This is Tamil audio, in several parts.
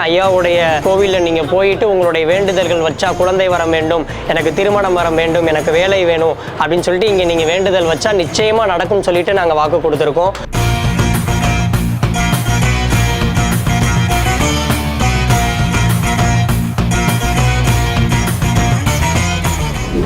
ஐயாவுடைய கோவிலில் நீங்கள் போயிட்டு உங்களுடைய வேண்டுதல்கள் வச்சா குழந்தை வர வேண்டும், எனக்கு திருமணம் வர வேண்டும், எனக்கு வேலை வேணும் அப்படின்னு சொல்லிட்டு இங்கே நீங்கள் வேண்டுதல் வச்சா நிச்சயமாக நடக்கும்னு சொல்லிட்டு நாங்கள் வாக்கு கொடுத்துருக்கோம்.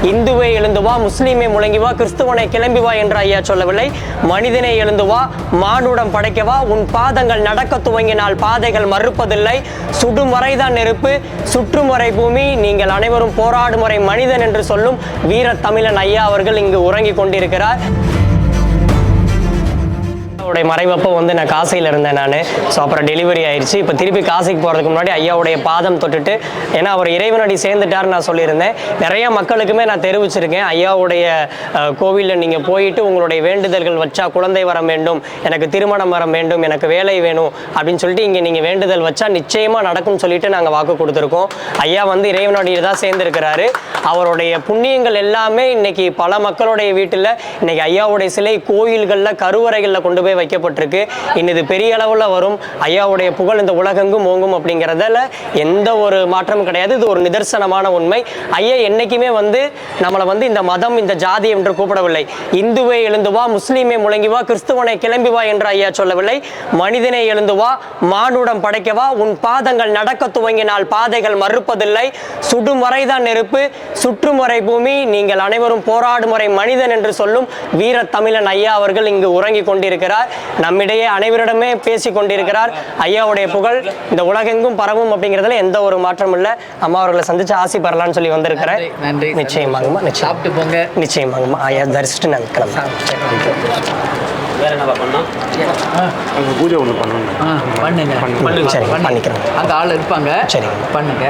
இந்துவை எழுந்து வா, முஸ்லீமை முழங்கி வா, கிறிஸ்துவனை கிளம்பி வா என்று ஐயா சொல்லவில்லை. மனிதனை எழுந்து வா, மானுடம் படைக்கவா, உன் பாதங்கள் நடக்க துவங்கினால் பாதைகள் மறுப்பதில்லை. சுடும் வரைதான் நெருப்பு, சுற்றும் வரை பூமி, நீங்கள் அனைவரும் போராடும் வரை மனிதன் என்று சொல்லும் வீர தமிழன் ஐயா அவர்கள் இங்கு உறங்கிக் கொண்டிருக்கிறார். ஐயாவுடைய மறைவப்போ நான் காசியில் இருந்தேன் நான். ஸோ அப்புறம் டெலிவரி ஆயிடுச்சு. இப்போ திருப்பி காசிக்கு போகிறதுக்கு முன்னாடி ஐயாவுடைய பாதம் தொட்டுட்டு, ஏன்னா அவர் இறைவனடி சேர்ந்துட்டார்னு நான் சொல்லியிருந்தேன். நிறைய மக்களுக்குமே நான் தெரிவிச்சிருக்கேன், ஐயாவுடைய கோவிலில் நீங்கள் போயிட்டு உங்களுடைய வேண்டுதல்கள் வச்சா குழந்தை வர வேண்டும், எனக்கு திருமணம் வர வேண்டும், எனக்கு வேலை வேணும் அப்படின்னு சொல்லிட்டு இங்கே நீங்கள் வேண்டுதல் வச்சா நிச்சயமாக நடக்கும்னு சொல்லிட்டு நாங்கள் வாக்கு கொடுத்துருக்கோம். ஐயா இறைவனடியில் தான் சேர்ந்துருக்கிறாரு. அவருடைய புண்ணியங்கள் எல்லாமே இன்னைக்கு பல மக்களுடைய வீட்டில் இன்னைக்கு ஐயாவுடைய சிலை கோயில்களில் கருவறைகளில் கொண்டு போய் வைக்கப்பட்டிருக்கு. இன்னது பெரிய அளவில் வரும். ஐயாவுடைய புகழ் இந்த உலகெங்கும் ஓங்கும் அப்படிங்கிறதுல எந்த ஒரு மாற்றமும் கிடையாது. இது ஒரு நிதர்சனமான உண்மை. ஐயா என்னைக்குமே நம்மளை இந்த மதம் இந்த ஜாதி என்று கூப்பிடவில்லை. இந்துவை எழுந்து வா, முஸ்லீமை முழங்கி வா, கிறிஸ்துவனை கிளம்பி வா என்று ஐயா சொல்லவில்லை. மனிதனை எழுந்து வா, மானுடம் படைக்கவா, உன் பாதங்கள் நடக்க துவங்கினால் பாதைகள் மறுப்பதில்லை. சுடும் வரைதான் நெருப்பு, சுற்றும் வரை பூமி, நீங்கள் அனைவரும் போராடும் வரை மனிதன் என்று சொல்லும் வீர தமிழன் ஐயா அவர்கள் இங்கு உறங்கிக் கொண்டிருக்கிறார். நம்மிடையே அனைவரிடமே பேசி கொண்டிருக்கிறார். ஐயாவுடைய புகழ் இந்த உலகெங்கும் பரவும் அப்படிங்கிறதுல எந்த ஒரு மாற்றம் இல்லை. அம்மா அவர்களை சந்திச்சு ஆசி பெறலாம்னு சொல்லி வந்திருக்கிறேன். நன்றி. நிச்சயமாங்கம்மா, சாப்பிட்டு போங்க. நிச்சயமாங்கம்மா. ஐயா தரிசிச்சுட்டு நாங்கள் கிளம்பலாம். வேற என்ன பண்ணோம்? பூஜை ஒன்று பண்ணணும். பண்ணுங்க. சரி, பண்ணிக்கிறேன். அங்கே ஆள் இருப்பாங்க. சரி, பண்ணுங்க.